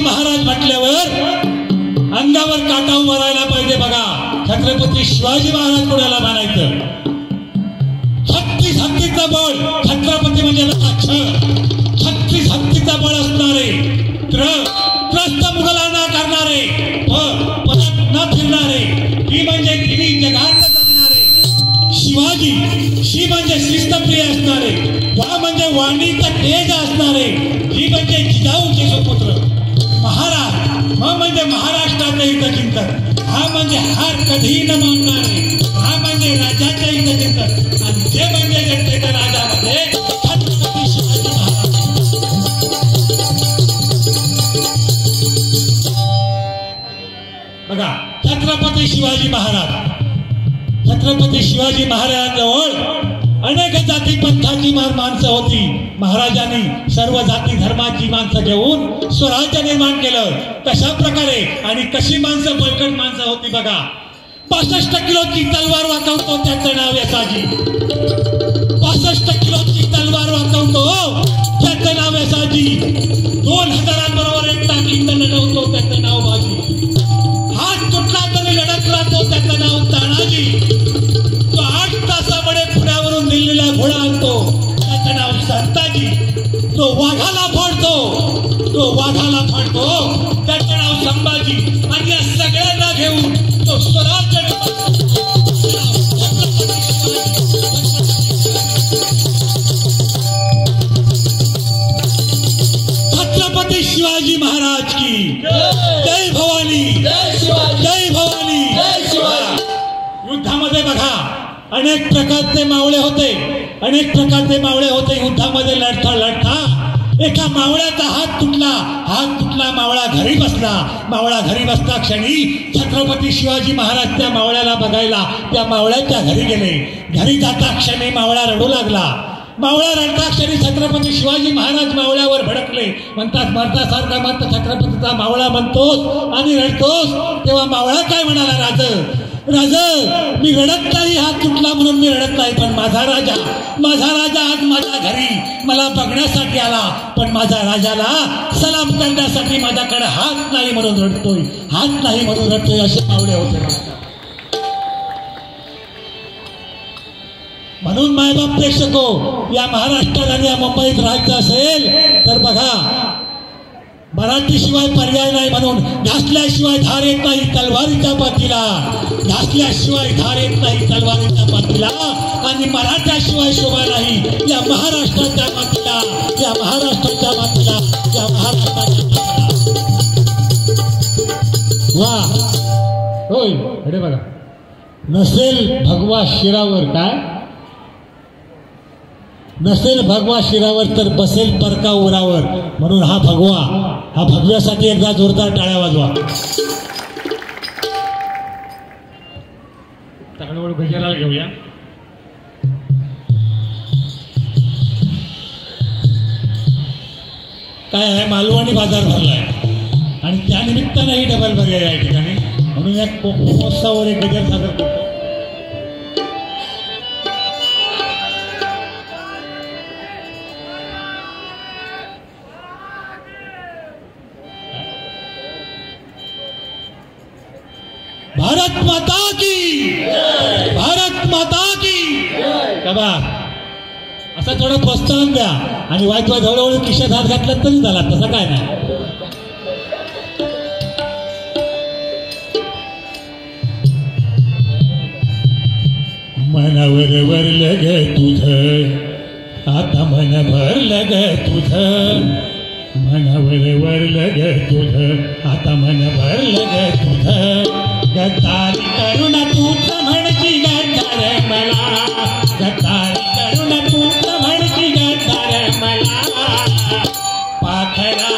महाराज म्हटल्यावर अंगावर काटा उभरायला पाहिजे बघा. छत्रपती शिवाजी महाराज कोणाला म्हणायचं? छत्तीस हत्तीचा बळ. छत्रपती म्हणजे छत्तीस हत्तीचा बळ असणारे, त्रस्त मुघलांना करणारे, परत न फिरणारे, ही म्हणजे तिन्ही जगात जगणारे शिवाजी. शी म्हणजे शिस्तप्रिय असणारे, वा म्हणजे वाणीचा तेज असणारे, ही म्हणजे जिजाऊचे सुपुत्र महाराज. म म्हणजे महाराष्ट्राचे हितचिंतक, हा म्हणजे हार कधीही न मानणारे, हा म्हणजे राजाचे हितचिंतक, आणि ते म्हणजे जनतेच्या राजामध्ये छत्रपती शिवाजी महाराज. बघा छत्रपती शिवाजी महाराज. छत्रपती शिवाजी महाराजांजवळ अनेक जाती पंथाची माणसं होती. महाराजांनी सर्व जाती धर्माची माणसं घेऊन स्वराज्य निर्माण केलं. कशा प्रकारे आणि कशी माणसं, बळकट माणसं होती बघा. 65 किलोची तलवार वाकवतो त्याचं नाव यसाजी. 65 किलोची तलवार वाकवतो त्याचं नाव यसाजी. 2000 बरोबर एक ताकीद लढवतो त्याचं नाव बाजी. हात तुटला तरी लढत राहतो त्याचं नाव तानाजी. तो 8 तासामध्ये पुण्यावरून दिल्लीला घोडा आणतो त्याचं नाव संताजी. तो वाघाला फाडतो त्याचं नाव संभाजी. आणि या सगळ्यांना घेऊन तो स्वराज्य छत्रपती शिवाजी महाराज की जय भवानी, जय भवानी. युद्धामध्ये बघा अनेक प्रकारचे मावळे होते. युद्धामध्ये लढता एका मावळ्याचा हात तुटला. मावळा घरी बसला क्षणी छत्रपती शिवाजी महाराज त्या मावळ्याला बघायला त्या मावळ्याच्या घरी गेले. घरी जाता क्षणी मावळा रडू लागला. मावळा रडता क्षणी छत्रपती शिवाजी महाराज मावळ्यावर भडकले. म्हणतात मरतासारखा मरता छत्रपतीचा मावळा म्हणतोस आणि रडतोस. तेव्हा मावळा काय म्हणाला? राज मी रडत नाही, हात तुटला म्हणून मी रडत नाही, पण माझा राजा आज माझ्या घरी मला बघण्यासाठी आला, पण माझ्या राजाला सलाम करण्यासाठी माझ्याकडे हात नाही म्हणून रडतोय असे मावळे होते. म्हणून मायबाप प्रेक्षको, या महाराष्ट्रात आणि या मुंबईत राहायचं असेल तर बघा, मराठीशिवाय पर्याय नाही. म्हणून घासल्याशिवाय धार येत नाही तलवारीच्या पाठीला, आणि मराठ्याशिवाय शोभा नाही या महाराष्ट्राच्या मातीला. वा होय अरे बघा, नसेल भगवा शिरावर तर बसेल परका उरावर. म्हणून हा भगव्यासाठी एकदा जोरदार टाळ्या वाजवा. हळूहळू गजराला घेऊया. काय आहे, मालवणी बाजार भरलाय आणि त्यानिमित्तानंही डबल बघा या ठिकाणी. म्हणून या महोत्सवावर एक गजर सादर करतो. भारत माता की कबा असं थोडं प्रोत्साहन द्या. आणि वाईटवा जवळजवळ खिशात हात घातला तरी झाला, तसं काय नाही. मनावर वरलं ग तुझं आता, मन भरलं ग तुझं. मनावर वरलं ग तुझं आता, मन भरलं ग तुझं. गद्दारी करून तूच म्हणची गद्दार मला, गद्दारी करून तूच म्हणची गद्दार मला. पाखरा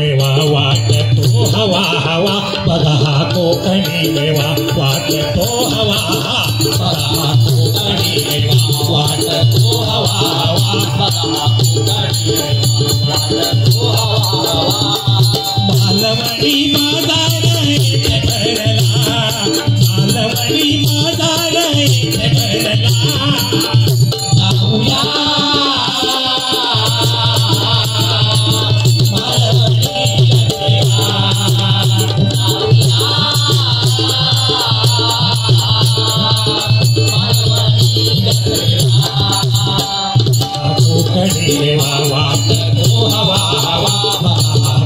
मेवा वाटतो हवा हवा बघा हा कोकणी मेवा वाटतो हवा बघा हा कोकणी मेवा वाटतो हवा हवा बघा हा कोकणी मेवा वाटतो हवा मालवणी बाजार भरला मालवणी बाजार भरला जाऊया कोकणी मेवा वाटतो हवा हवा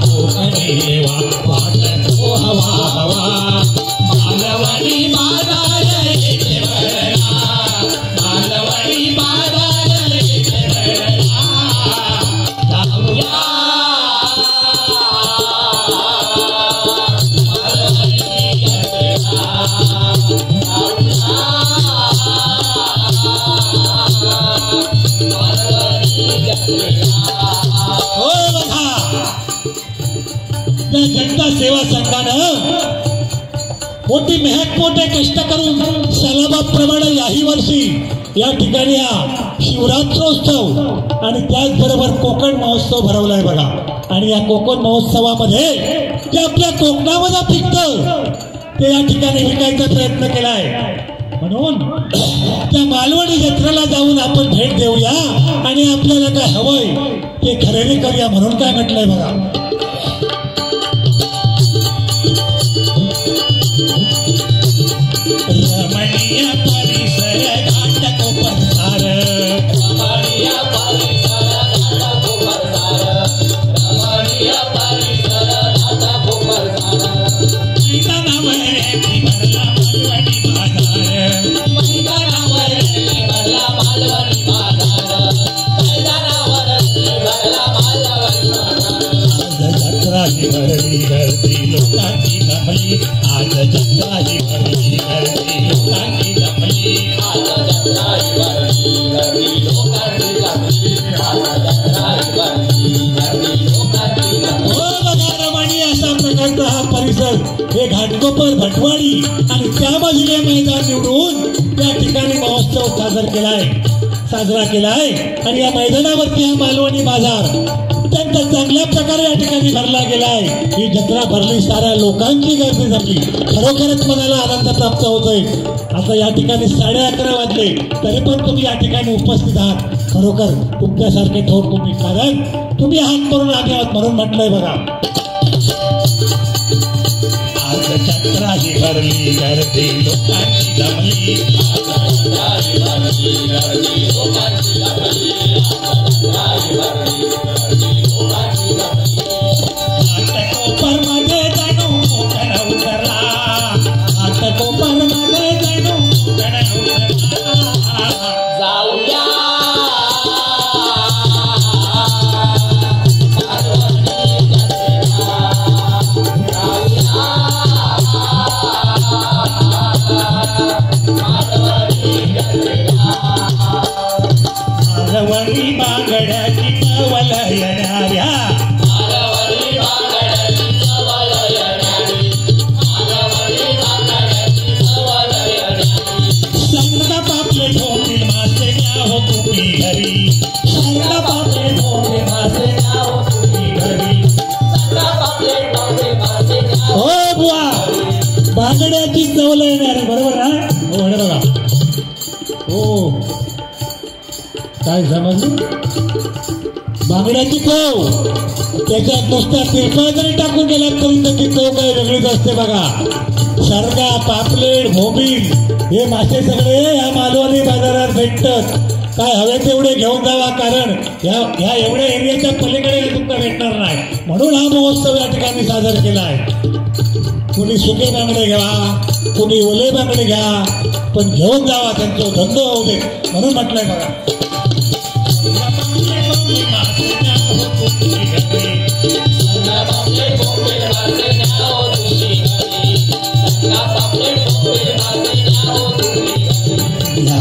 कोकणी मेवा वाटतो हवा हवा मालवणी बाजार भरला मालवणी बाजार भरला जाऊया त्या जनता सेवा संघानं मोठी मेहनत मोठे कष्ट करून सलाबाप्रमाणे याही वर्षी या ठिकाणी हा शिवरात्रोत्सव आणि त्याचबरोबर कोकण महोत्सव भरवलाय बघा. आणि या कोकण महोत्सवामध्ये जे आपल्या कोकणामध्ये पिकतं ते या ठिकाणी विकायचा प्रयत्न केलाय. म्हणून त्या मालवणी जत्रेला जाऊन आपण भेट देऊया आणि आपल्याला काय हवंय ते खरेदी करूया म्हणून काय म्हटलंय बघा. रमणीय परिसर घाट कोपरसार रमणीय परिसर घाट कोपरसार रमणीय परिसर घाट कोपरसार मैदानावर भरला मालवणी बाजार मैदानावर भरला मालवणी बाजार मैदानावर भरला मालवणी बाजार आज जत्रा ही भरली गर्दी लोकांची जमली आज जत्रा ही भरली गर्दी लोकांची जमली आज जत्रा ही भरली गर्दी लोकांची जमली आज जत्रा ही भरली गर्दी लोकांची जमली. हो बघा रमणी अशा प्रकारचा हा परिसर हे घाटकोपर भटवाडी आणि त्यामधील मैदान निवडून त्या ठिकाणी महोत्सव साजरा केलाय आणि या मैदानावरती हा मालवणी बाजार अत्यंत चांगल्या प्रकारे या ठिकाणी भरला गेलाय. ही जत्रा भरली साऱ्या लोकांची गर्दी जमली खरोखरच मनाला आनंद प्राप्त होतोय. आता या ठिकाणी 11:30 वाजले तरी पण तुम्ही या ठिकाणी उपस्थित आहात. खरोखर तुमच्यासारखे थोर तुम्ही कारण तुम्ही हात करून आगे आहात म्हणून म्हटलंय बघा. आज जत्रा ही भरली गर्दी लोकांची जमली आज जत्रा ही भरली गर्दी लोकांची जमली आज जत्रा ही भरली गर्दी लोकांची जमली. घाटकोपर मध्ये जणू कोकण उतरला घाटकोपर मध्ये जणू कोकण उतरला जाऊया मालवणी बांगड्याची कवल येणाऱ्या मालवणी बांगड्याची कवल येणारी मालवणी बांगड्याची कवल येणारी संगता पापले ठोके मासे घ्या हो तुम्ही घरी संगता पापले ठोके मासे घ्या हो तुम्ही घरी संगता पापले ठोके मासे घ्या हो बुवा. बांगड्याची कवल येणारी बरोबर ना हो बघा. हो काय समजलं बांगड्याची चव त्याच्यात नुसता तिरपा जरी टाकून गेला तरी त्याची चव काय वेगळीच असते बघा. सरगा पापलेट भोबील हे मासे सगळे या मालवणी बाजारात भेटतात. काय हवे तेवढे घेऊन जावा कारण ह्या एवढ्या एरियाच्या पलीकडे तुमचा भेटणार नाही म्हणून हा महोत्सव या ठिकाणी सादर केला आहे. कुणी सुके बांगडे घ्या कुणी ओले बांगडे घ्या पण घेऊन जावा त्यांचा धंदो होऊ दे म्हणून म्हटलंय बघा.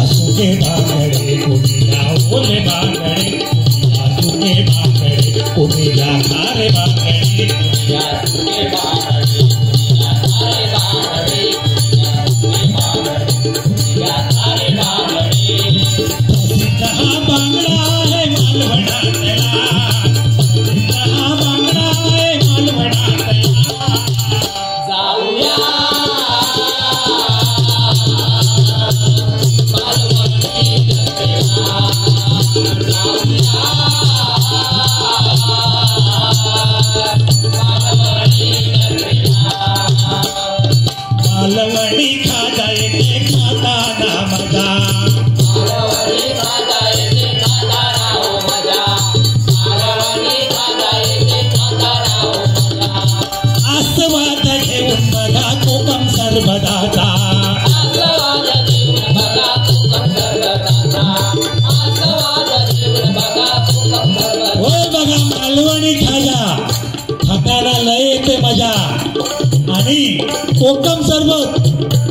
सुके बांगडे कुणीला ओले बांगडे सुके बांगडे कुणीला खारे बांगडे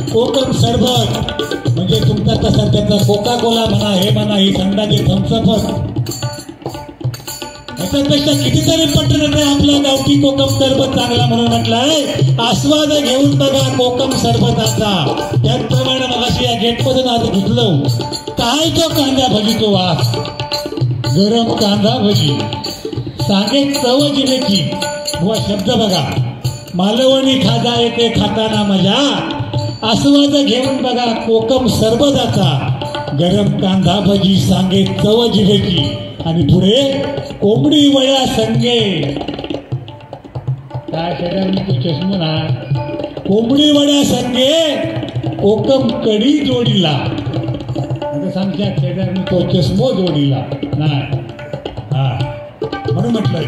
कोकम सरबत म्हणजे तुमचा तसा त्याचा कोका कोला म्हणा, हे म्हणा, ही थंडाची थम्सअप, याच्यापेक्षा कितीतरी पटकन आपला गावठी कोकम सरबत चांगला म्हणून म्हटलंय. आस्वाद घेऊन बघा कोकम सरबताचा. त्याचप्रमाणे मगाशी या गेटमधून आज घुसलो, काय तो कांदा भजीतो वास, गरम कांदा भजी सांगे चव जिभेची. बुवा शब्द बघा, मालवणी खाजा येते खाताना मजा, आस्वाद घेऊन बघा कोकम सरबताचा, गरम कांदा भजी सांगे चव जिभेची. आणि पुढे कोंबडी वळ्या संगे, काय शेजारी तू चष्मा ना, कोंबडी वळ्या संगे कोकम कडी जोडीला. आता सांगच्या शेजारी तो चष्मो जोडीला नाही. हा म्हणून म्हटलंय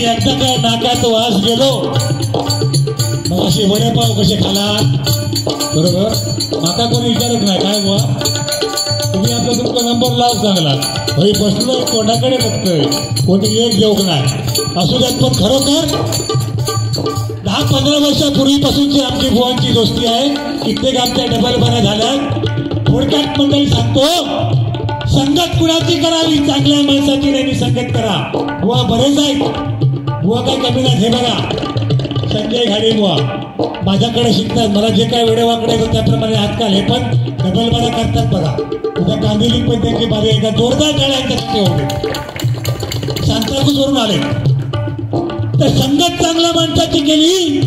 एकदा काय नाकात वास गेलो. मग असे वडेपाव कसे खाला बरोबर, माका कोणी विचारत नाही काय बुवा तुम्ही आपला तुमचा नंबर लाव चांगला, भाई बसलो कोणाकडे बघतोय, कोणी एक जेवक नाही असू द्यात. पण खरोखर 10-15 वर्षापूर्वीपासूनची आमची बुवांची दोस्ती आहे. कित्येक आमच्या डबल बऱ्या झाल्या. थोडक्यात मंडळी सांगतो, संगत कुणाची करावी, चांगल्या माणसाची नेहमी संगत करा. बुवा बरेच आहेत, बुवा काय कमी नाही. हे बघा संजय घाडी बुवा माझ्याकडे शिकतात, मला जे काय वेळे वाकडे येतं त्याप्रमाणे आजकाल हे पण डबल बऱ्या करतात बघा. उद्या कांदिवली पण त्यांची बारी एकदा जोरदार टाळ्यांच्या होते, सांताक्रूजवरून आले. तर संगत चांगल्या माणसाची केली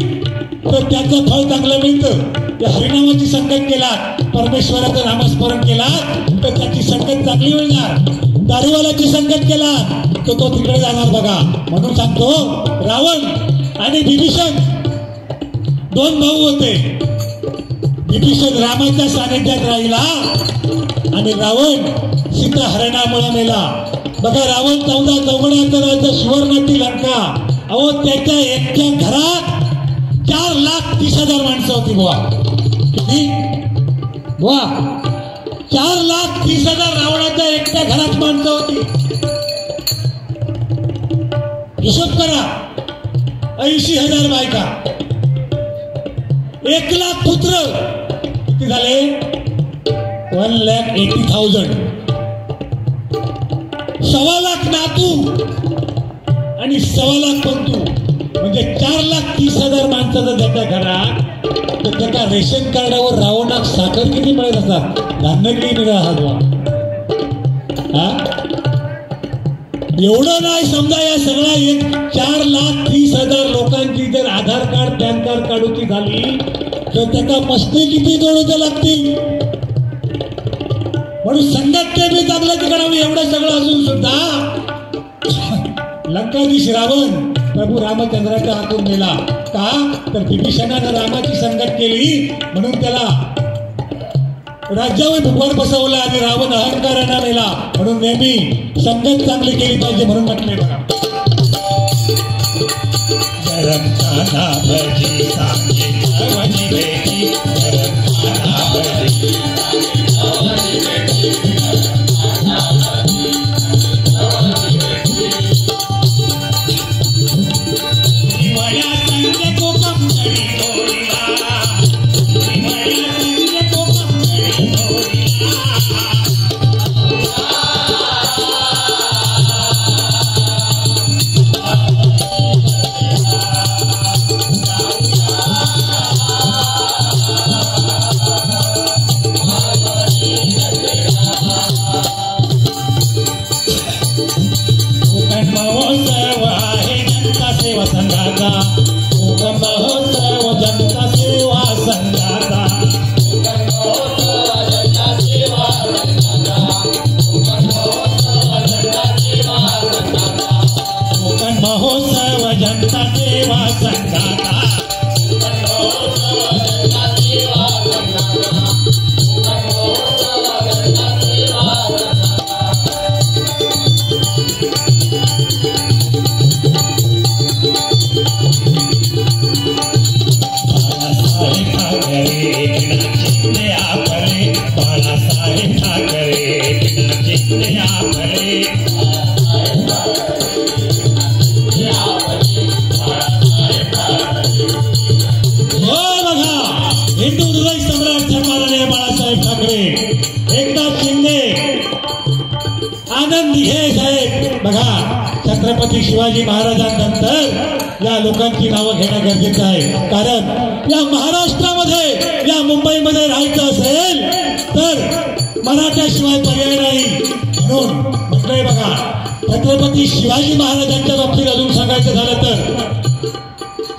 तर त्याचं फळ चांगलं मिळतं. त्या हरिनामाची संगत केला, परमेश्वराचं नामस्मरण केला तर त्याची संगत चांगली मिळणार. दारूवाल्याची संगत केला तर तो तिकडे जाणार बघा. म्हणून सांगतो, रावण आणि विभीषण 2 भाऊ होते. विभीषण रामाच्या सानिध्यात राहिला आणि रावण सीता हरणामुळे मेला. बघा रावण 14 चौघडाचं राज्य सुवर्णाची लंका, अहो त्याच्या एकट्या घरात 4,30,000 माणसं होती बुवा. किती बुवा? 4,30,000 रावणाच्या एकट्या घरात माणसं होती. हिशोब करा, 80,000 बायका, 1,00,000 पुत्र, किती झाले? 1,80,000. 1,00,000 नातू आणि 1,00,000 पंतू, म्हणजे 4,30,000 माणसाचं त्याच्या घरात. तर त्याच्या रेशन कार्डावर रावणाक साखर किती मिळत असतात, धान्य किती मिळत असतात. एवढं नाही समजा, या सगळ्या 4,30,000 लोकांची जर आधार कार्ड पॅन कार्ड काढूची झाली तर त्याचा मस्ती किती जोडूच्या लागतील. म्हणून संगत ते बी चांगलं करावी. एवढं सगळं असून सुद्धा लंकाधीश रावण प्रभू रामचंद्राच्या हातून गेला. का तर विभीषणानं रामाची संगत केली म्हणून त्याला राज्यावर भुवर बसवला आणि रावण अहंकारानं मेला. म्हणून नेहमी संगत चांगली केली पाहिजे म्हणून म्हटले बघा. गरम कांदा भजी सांगे चवणी भेटी गरम कांदा भजी हिवाळ्या संगे कोकम तळी गोळीला हिवाळ्या संगे कोकम तळी गोळीला महोत्सव आहे जनता सेवा संघाचा कोकण महोत्सव जनता सेवा संघाचा कोकण महोत्सव जनता सेवा संघाचा बाळासाहेब ठाकरे जिंकले आपले हो बघा हिंदू हृदय सम्राट सन्माननीय बाळासाहेब ठाकरे एकनाथ शिंदे आनंद घे साहेब बघा छत्रपती शिवाजी महाराजांनंतर या लोकांची नावं घेणं गरजेचं आहे कारण या महाराष्ट्रामध्ये या मुंबईमध्ये राहायचं असेल तर मराठ्याशिवाय पर्याय नाही म्हणून म्हटलंय बघा छत्रपती शिवाजी महाराजांच्या बाबतीत अजून सांगायचं झालं तर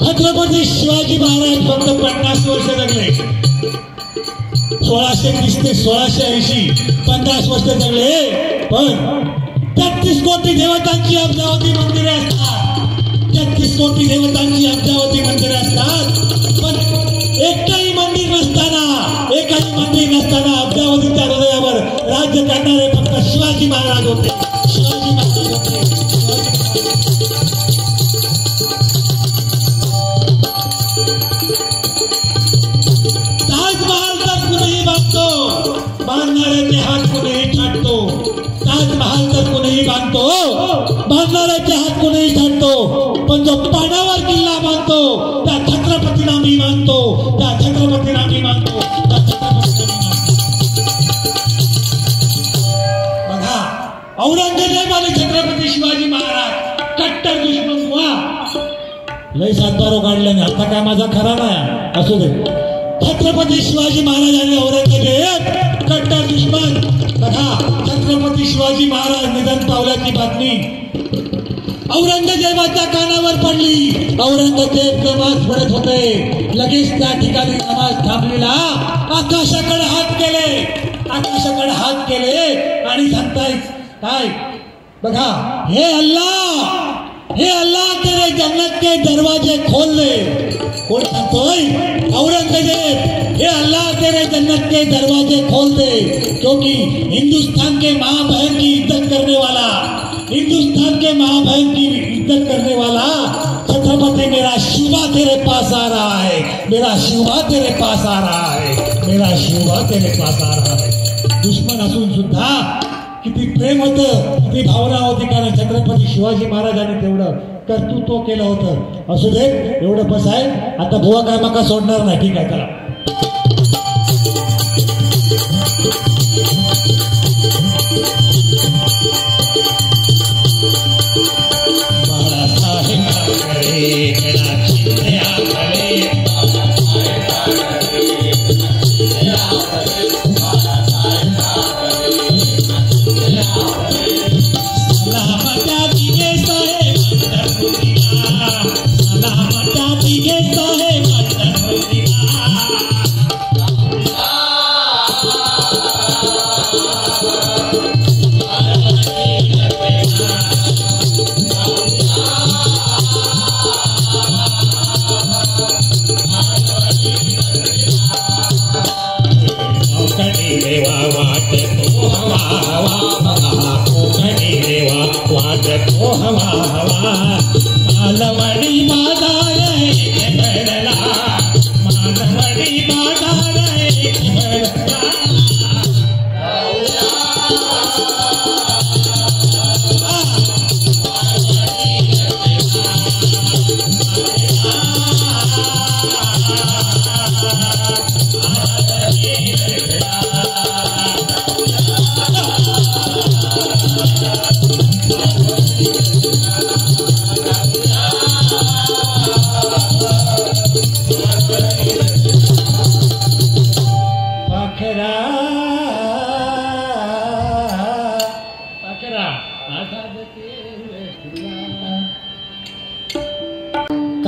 छत्रपती शिवाजी महाराज फक्त 50 वर्ष जगले 1630 ते 1680 50 वर्ष जगले पण 33 कोटी देवतांची अब्जावधी मंदिरे असतात 33 कोटी देवतांची अब्जावधी मंदिरे असतात पण एकही मंदिर नसताना अब्जावधीच्या हृदयावर राज्य करणारे फक्त शिवाजी महाराज होते शिवाजी महाराज होते ताजमहाल तर कुणीही बांधतो बांधणाऱ्याचे हात कुणीही छाटतो ताजमहाल तर कुणीही बांधतो बांधणाऱ्याचे हात कुणीही छाटतो पण जो पाण्यावर किल्ला बांधतो त्या छत्रपतीला मी मानतो त्या छत्रपतीला मी मानतो बघा औरंगजेब आणि छत्रपती शिवाजी महाराज कट्टर दुश्मन हुआ लय सातबारो काढल्याने आता काय माझा खरा नाही असू दे छत्रपती शिवाजी महाराज आणि औरंगजेब कट्टर दुश्मन बघा छत्रपती शिवाजी महाराज निधन पावल्याची बातमी औरंगजेबाच्या कानावर पडली औरंगजेब नमाज पडत होते लगेच त्या ठिकाणी नमाज थांबलेला आकाशाकडे हात केले आणि सांगताय काय बघा हे अल्लाह तेरे जन्नत के दरवाजे खोल दे कोण सांगतोय औरंगजेब हे अल्लाह तेरे जन्नत के दरवाजे खोल दे क्योंकि हिंदुस्तान के माँ बहन की इज्जत करने वाला हिंदुस्तान के माँ बहन की इज्जत करने वाला छत्रपति मेरा शिवा तेरे पास आ रहा है मेरा शिवा तेरे पास आ रहा है मेरा शिवा तेरे पास आ रहा है दुश्मन असून सुद्धा किती प्रेम होतं किती भावना होती कारण छत्रपती शिवाजी महाराजांनी तेवढं कर्तृत्व केलं होतं असू दे एवढं बस आहे आता बुवा काय मका सोडणार नाही ठीक आहे चला बाळासाहेब ठाकरे जिंकले आपले सलामता दिगे साहेब सलामता दिगे साहेब देवा वाट तो हवा हवा कोकणी देवा वाट तो हवा हवा मालवणी मादार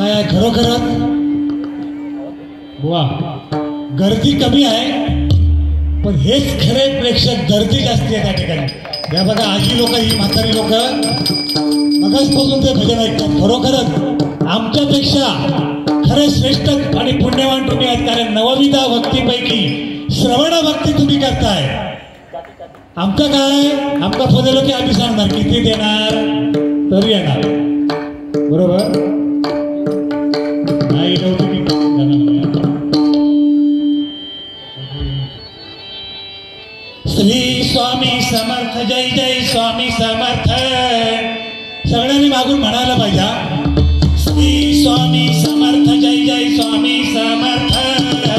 काय आहे खरोखरच वा गर्दी कमी आहे पण हेच खरे प्रेक्षक गर्दी जास्ती आहे त्या ठिकाणी. या बघा आजी लोक ही म्हातारी लोक मगाचपासून ते भजन ऐकतात. खरोखरच आमच्यापेक्षा खरे श्रेष्ठ आणि पुण्यवान तुम्ही आहेत कारण नवविधा भक्तीपैकी श्रवण भक्ती तुम्ही करताय. आमचं काय आमका फोन की आम्ही सांगणार किती देणार तरी येणार बरोबर नाही नव्हतं की श्री स्वामी समर्थ जय जय स्वामी समर्थ सगळ्यांनी मागून म्हणायला पाहिजे श्री स्वामी समर्थ जय जय स्वामी समर्थ